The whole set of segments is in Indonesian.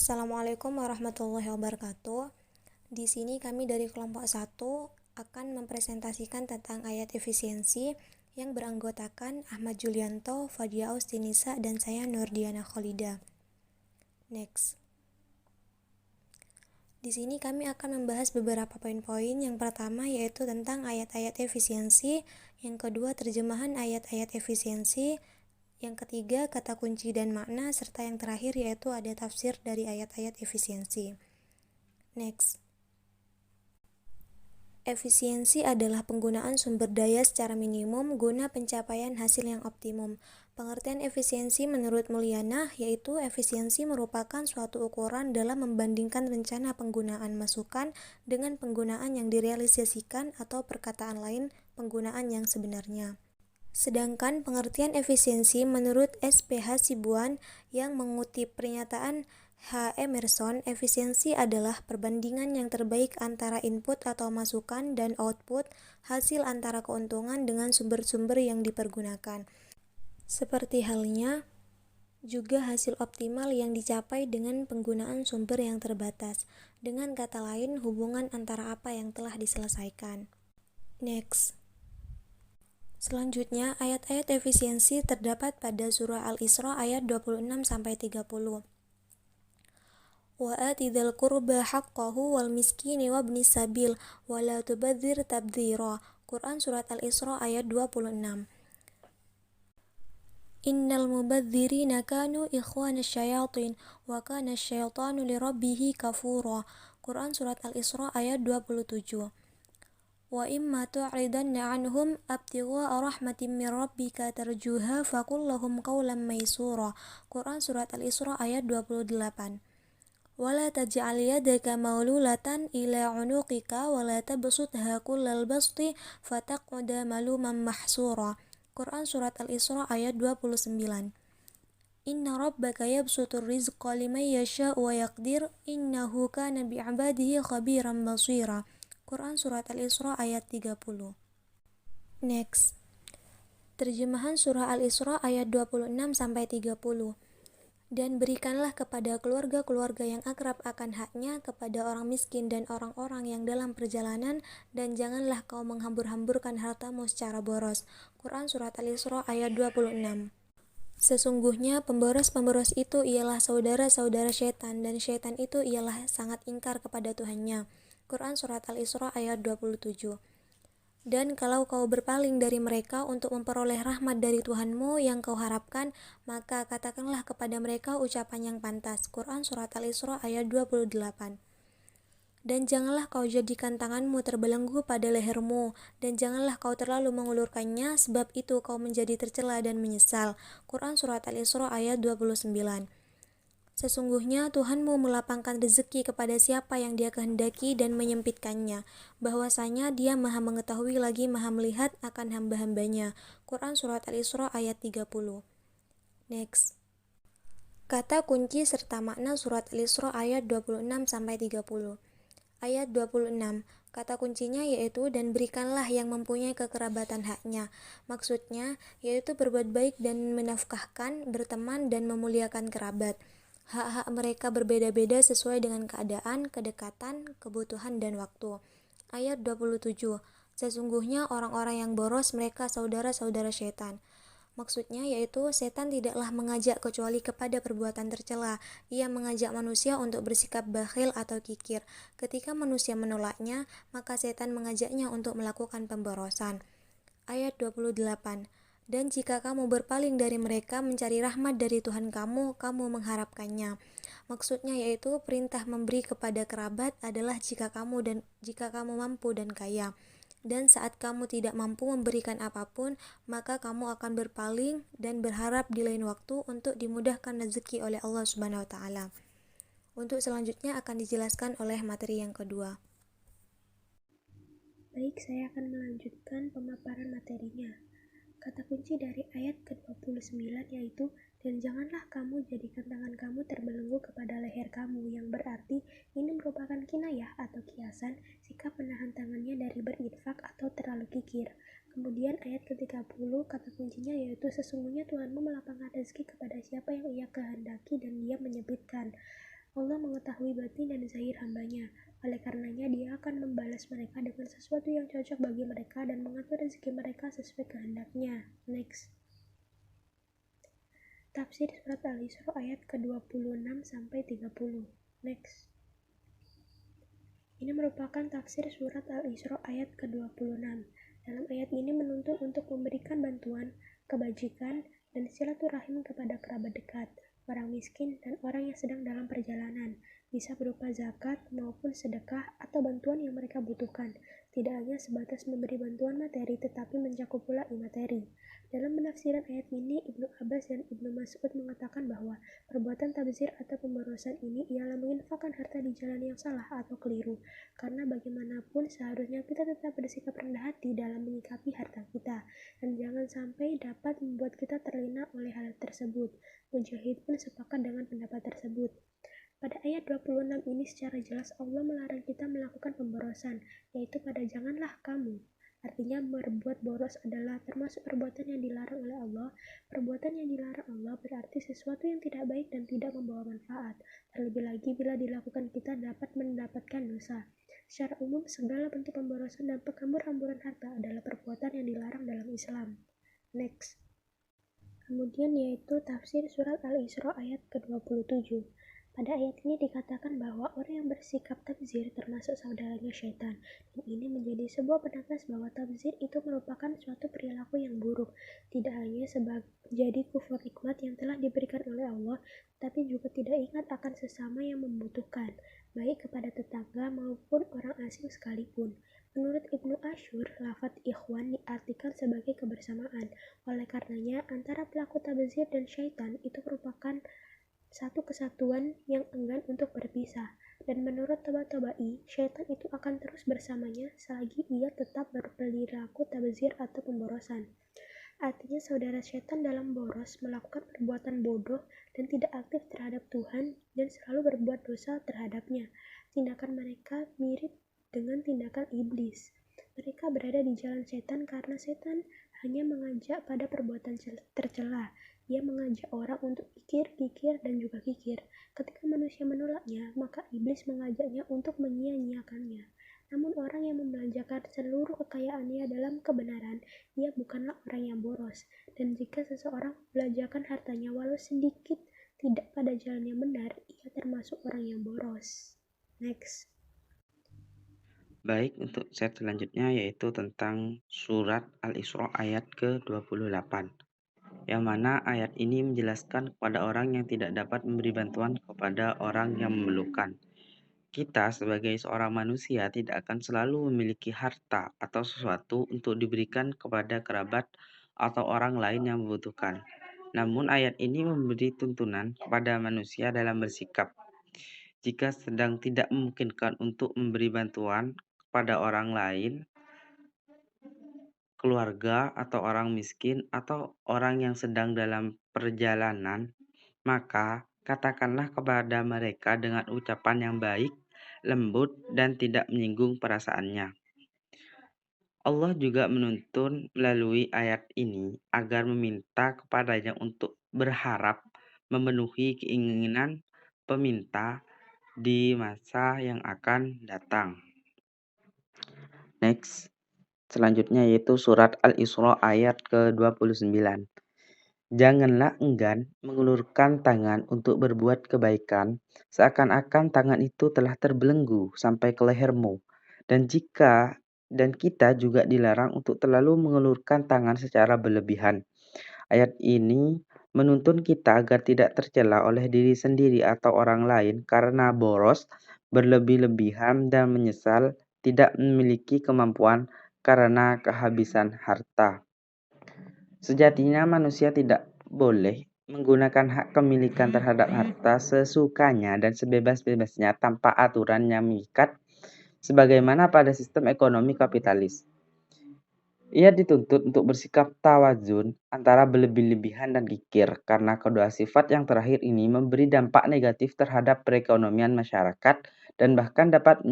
Assalamualaikum warahmatullahi wabarakatuh. Di sini kami dari kelompok 1 akan mempresentasikan tentang ayat efisiensi yang beranggotakan Ahmad Julianto, Fadia Austinisa, dan saya Nurdiana Kholida. Next. Di sini kami akan membahas beberapa poin-poin. Yang pertama yaitu tentang ayat-ayat efisiensi, yang kedua terjemahan ayat-ayat efisiensi, yang ketiga kata kunci dan makna, serta yang terakhir yaitu ada tafsir dari ayat-ayat efisiensi. Next. Efisiensi adalah penggunaan sumber daya secara minimum guna pencapaian hasil yang optimum. Pengertian efisiensi menurut Mulyana yaitu efisiensi merupakan suatu ukuran dalam membandingkan rencana penggunaan masukan dengan penggunaan yang direalisasikan atau perkataan lain penggunaan yang sebenarnya. Sedangkan pengertian efisiensi menurut SPH Sibuan yang mengutip pernyataan H. Emerson, efisiensi adalah perbandingan yang terbaik antara input atau masukan dan output, hasil antara keuntungan dengan sumber-sumber yang dipergunakan. Seperti halnya juga hasil optimal yang dicapai dengan penggunaan sumber yang terbatas. Dengan kata lain, hubungan antara apa yang telah diselesaikan. Next. Selanjutnya, ayat-ayat efisiensi terdapat pada surah Al-Isra ayat 26-30. Wa atidhal qurba haqqahu wal miskini wabnis sabil wa la tubadzir tabdzira. Quran surat Al-Isra ayat 26. Innal mubadzirina kanu ikhwana syayatin wa kana syaitanu lirabbihi kafura. Quran surat Al-Isra ayat 27. Wa imma tu'ridanna anhum abtigha'a rahmatin min rabbika tarjuha faqul lahum qawlan maysura. Quran surat Al-Isra ayat 28. Wala taj'al yadaka maululatan ila 'unuqika wala tabsutha kullal basti fataq'uda maluman mahsura. Quran surat Al-Isra ayat 29. Inna rabbaka yabsutur rizqa liman yasha'u wa yaqdir innahu kana bi'ibadihi khabiran basira. Quran surat Al-Isra ayat 30. Next. Terjemahan surah Al-Isra ayat 26-30. Dan berikanlah kepada keluarga-keluarga yang akrab akan haknya, kepada orang miskin dan orang-orang yang dalam perjalanan, dan janganlah kau menghambur-hamburkan hartamu secara boros. Quran surat Al-Isra ayat 26. Sesungguhnya pemboros-pemboros itu ialah saudara-saudara syaitan, dan syaitan itu ialah sangat ingkar kepada Tuhannya. Quran surat Al-Isra ayat 27. Dan kalau kau berpaling dari mereka untuk memperoleh rahmat dari Tuhanmu yang kau harapkan, maka katakanlah kepada mereka ucapan yang pantas. Quran surat Al-Isra ayat 28. Dan janganlah kau jadikan tanganmu terbelenggu pada lehermu, dan janganlah kau terlalu mengulurkannya, sebab itu kau menjadi tercela dan menyesal. Quran surat Al-Isra ayat 29. Sesungguhnya Tuhanmu melapangkan rezeki kepada siapa yang Dia kehendaki dan menyempitkannya, bahwasanya Dia Maha mengetahui lagi Maha melihat akan hamba-hambanya. Quran surat Al-Isra ayat 30. Next. Kata kunci serta makna surat Al-Isra ayat 26-30. Ayat 26. Kata kuncinya yaitu dan berikanlah yang mempunyai kekerabatan haknya. Maksudnya yaitu berbuat baik dan menafkahkan, berteman dan memuliakan kerabat. Hak-hak mereka berbeda-beda sesuai dengan keadaan, kedekatan, kebutuhan, dan waktu. Ayat 27. Sesungguhnya orang-orang yang boros mereka saudara-saudara syaitan. Maksudnya yaitu setan tidaklah mengajak kecuali kepada perbuatan tercela. Ia mengajak manusia untuk bersikap bakhil atau kikir. Ketika manusia menolaknya, maka setan mengajaknya untuk melakukan pemborosan. Ayat 28. Dan jika kamu berpaling dari mereka mencari rahmat dari Tuhan kamu, kamu mengharapkannya. Maksudnya yaitu perintah memberi kepada kerabat adalah jika kamu mampu dan kaya. Dan saat kamu tidak mampu memberikan apapun, maka kamu akan berpaling dan berharap di lain waktu untuk dimudahkan rezeki oleh Allah Subhanahu wa taala. Untuk selanjutnya akan dijelaskan oleh materi yang kedua. Baik, saya akan melanjutkan pemaparan materinya. Kata kunci dari ayat ke-29 yaitu, dan janganlah kamu jadikan tangan kamu terbelenggu kepada leher kamu, yang berarti ini merupakan kinayah atau kiasan sikap menahan tangannya dari berinfak atau terlalu kikir. Kemudian ayat ke-30 kata kuncinya yaitu sesungguhnya Tuhanmu melapangkan rezeki kepada siapa yang ia kehendaki dan Dia menyempitkan. Allah mengetahui batin dan zahir hambanya. Oleh karenanya, Dia akan membalas mereka dengan sesuatu yang cocok bagi mereka dan mengatur rezeki mereka sesuai kehendaknya. Next. Tafsir surat Al-Isra ayat ke-26 sampai 30. Next. Ini merupakan tafsir surat Al-Isra ayat ke-26. Dalam ayat ini menuntut untuk memberikan bantuan, kebajikan, dan silaturahim kepada kerabat dekat, orang miskin, dan orang yang sedang dalam perjalanan, bisa berupa zakat maupun sedekah atau bantuan yang mereka butuhkan. Tidak hanya sebatas memberi bantuan materi, tetapi mencakup pula imateri. Dalam penafsiran ayat ini, Ibnu Abbas dan Ibnu Mas'ud mengatakan bahwa perbuatan tabzir atau pemborosan ini ialah menginfakkan harta di jalan yang salah atau keliru, karena bagaimanapun seharusnya kita tetap bersikap rendah hati dalam menyikapi harta kita, dan jangan sampai dapat membuat kita terlena oleh hal tersebut. Mujahid pun sepakat dengan pendapat tersebut. Pada ayat 26 ini secara jelas Allah melarang kita melakukan pemborosan, yaitu pada janganlah kamu. Artinya berbuat boros adalah termasuk perbuatan yang dilarang oleh Allah. Perbuatan yang dilarang Allah berarti sesuatu yang tidak baik dan tidak membawa manfaat. Terlebih lagi bila dilakukan kita dapat mendapatkan dosa. Secara umum, segala bentuk pemborosan dan penghambur-hamburan harta adalah perbuatan yang dilarang dalam Islam. Next. Kemudian yaitu tafsir surat Al-Isra ayat ke-27. Pada ayat ini dikatakan bahwa orang yang bersikap tabzir termasuk saudaranya syaitan, dan ini menjadi sebuah penegas bahwa tabzir itu merupakan suatu perilaku yang buruk, tidak hanya jadi kufur nikmat yang telah diberikan oleh Allah, tapi juga tidak ingat akan sesama yang membutuhkan, baik kepada tetangga maupun orang asing sekalipun. Menurut Ibnu Asyur, lafadz ikhwan diartikan sebagai kebersamaan. Oleh karenanya, antara pelaku tabzir dan syaitan itu merupakan satu kesatuan yang enggan untuk berpisah, dan menurut Tabatabai, syaitan itu akan terus bersamanya selagi ia tetap berperilaku tabzir atau pemborosan. Artinya saudara syaitan dalam boros melakukan perbuatan bodoh dan tidak aktif terhadap Tuhan dan selalu berbuat dosa terhadapnya. Tindakan mereka mirip dengan tindakan iblis. Mereka berada di jalan setan karena setan hanya mengajak pada perbuatan tercela. Ia mengajak orang untuk kikir dan juga kikir. Ketika manusia menolaknya, maka iblis mengajaknya untuk menyia-nyiakannya. Namun orang yang membelanjakan seluruh kekayaannya dalam kebenaran, ia bukanlah orang yang boros. Dan jika seseorang membelanjakan hartanya walau sedikit tidak pada jalan yang benar, ia termasuk orang yang boros. Next. Baik, untuk set selanjutnya yaitu tentang surat Al-Isra ayat ke-28. Yang mana ayat ini menjelaskan kepada orang yang tidak dapat memberi bantuan kepada orang yang memerlukan. Kita sebagai seorang manusia tidak akan selalu memiliki harta atau sesuatu untuk diberikan kepada kerabat atau orang lain yang membutuhkan. Namun ayat ini memberi tuntunan kepada manusia dalam bersikap. Jika sedang tidak memungkinkan untuk memberi bantuan kepada orang lain, keluarga atau orang miskin atau orang yang sedang dalam perjalanan, maka katakanlah kepada mereka dengan ucapan yang baik, lembut, dan tidak menyinggung perasaannya. Allah juga menuntun melalui ayat ini agar meminta kepadanya untuk berharap memenuhi keinginan peminta di masa yang akan datang. Next. Selanjutnya yaitu surat Al-Isra ayat ke-29. Janganlah enggan mengulurkan tangan untuk berbuat kebaikan, seakan-akan tangan itu telah terbelenggu sampai ke lehermu. Dan kita juga dilarang untuk terlalu mengulurkan tangan secara berlebihan. Ayat ini menuntun kita agar tidak tercela oleh diri sendiri atau orang lain karena boros, berlebih-lebihan, dan menyesal tidak memiliki kemampuan karena kehabisan harta. Sejatinya manusia tidak boleh menggunakan hak kepemilikan terhadap harta sesukanya dan sebebas-bebasnya tanpa aturan yang mengikat, sebagaimana pada sistem ekonomi kapitalis. Ia dituntut untuk bersikap tawazun antara berlebih-lebihan dan kikir, karena kedua sifat yang terakhir ini memberi dampak negatif terhadap perekonomian masyarakat dan bahkan dapat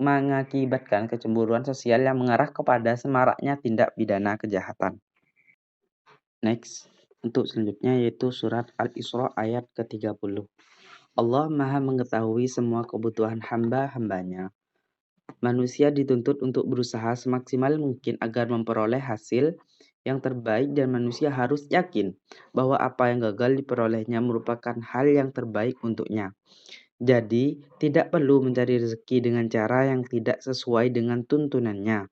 mengakibatkan kecemburuan sosial yang mengarah kepada semaraknya tindak pidana kejahatan. Next, untuk selanjutnya yaitu surat Al-Isra ayat ke-30. Allah Maha mengetahui semua kebutuhan hamba-hambanya. Manusia dituntut untuk berusaha semaksimal mungkin agar memperoleh hasil yang terbaik dan manusia harus yakin bahwa apa yang gagal diperolehnya merupakan hal yang terbaik untuknya. Jadi, tidak perlu mencari rezeki dengan cara yang tidak sesuai dengan tuntunannya.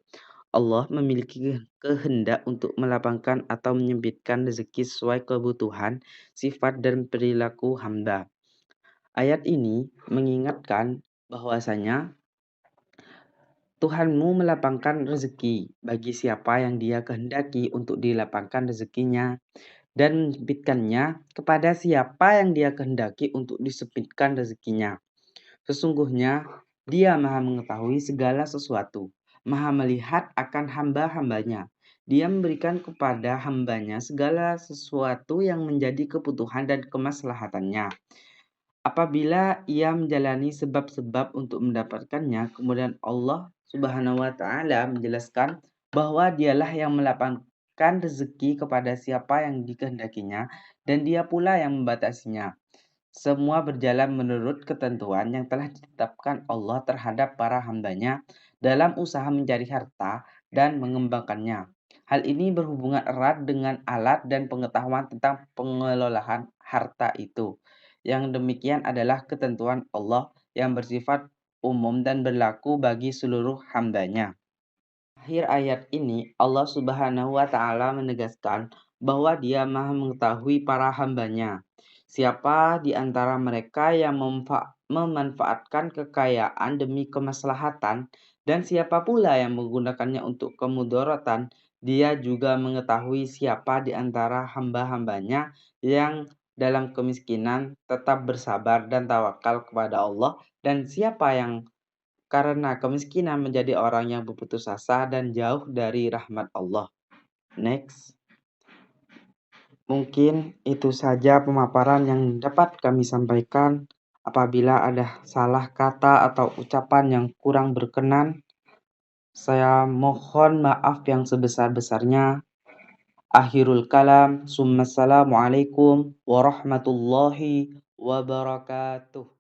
Allah memiliki kehendak untuk melapangkan atau menyempitkan rezeki sesuai kebutuhan, sifat, dan perilaku hamba. Ayat ini mengingatkan bahwasanya Tuhanmu melapangkan rezeki bagi siapa yang Dia kehendaki untuk dilapangkan rezekinya dan menyempitkannya kepada siapa yang Dia kehendaki untuk disempitkan rezekinya. Sesungguhnya Dia Maha mengetahui segala sesuatu, Maha melihat akan hamba-hambanya. Dia memberikan kepada hambanya segala sesuatu yang menjadi kebutuhan dan kemaslahatannya. Apabila ia menjalani sebab-sebab untuk mendapatkannya, kemudian Allah Subhanahu wa taala menjelaskan bahwa dialah yang melapangkan rezeki kepada siapa yang dikehendakinya dan dia pula yang membatasinya. Semua berjalan menurut ketentuan yang telah ditetapkan Allah terhadap para hambanya dalam usaha mencari harta dan mengembangkannya. Hal ini berhubungan erat dengan alat dan pengetahuan tentang pengelolaan harta itu. Yang demikian adalah ketentuan Allah yang bersifat umum dan berlaku bagi seluruh hambanya. Akhir ayat ini Allah Subhanahu wa taala menegaskan bahwa Dia Maha mengetahui para hambanya. Siapa di antara mereka yang memanfaatkan kekayaan demi kemaslahatan dan siapa pula yang menggunakannya untuk kemudaratan, Dia juga mengetahui siapa di antara hamba-hambanya yang dalam kemiskinan tetap bersabar dan tawakal kepada Allah dan siapa yang karena kemiskinan menjadi orang yang berputus asa dan jauh dari rahmat Allah. Next. Mungkin itu saja pemaparan yang dapat kami sampaikan. Apabila ada salah kata atau ucapan yang kurang berkenan, saya mohon maaf yang sebesar-besarnya. Akhirul kalam. Assalamualaikum warahmatullahi wabarakatuh.